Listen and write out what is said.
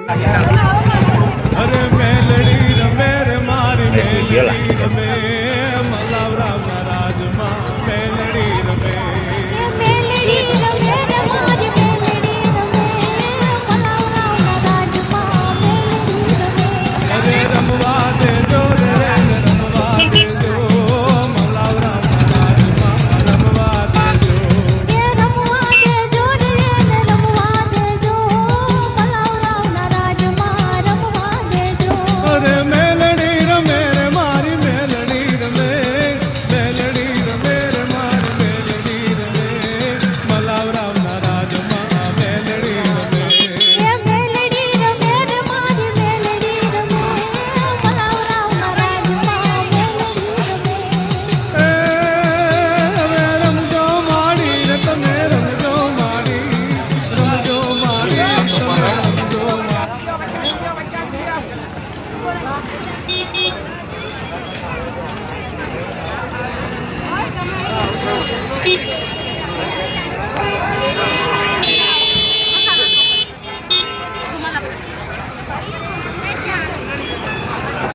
અરે મેલડી રમે રે મારી મેલડી રમે મલાવરા રાજમાં મેલડી રમે અરે રમવા દેજો રે રમવા દેજો મલાવરા રાજમાં રમવા દેજો અરે મેલડી રમે રે મારી મેલડી રમે મેલડી રમે રે મારી મેલડી રમે મલાવરા રાજમાં મેલડી રમે રમજો માડી રે તમે રમજો માડી રમજો માડી તમે રમજો માડી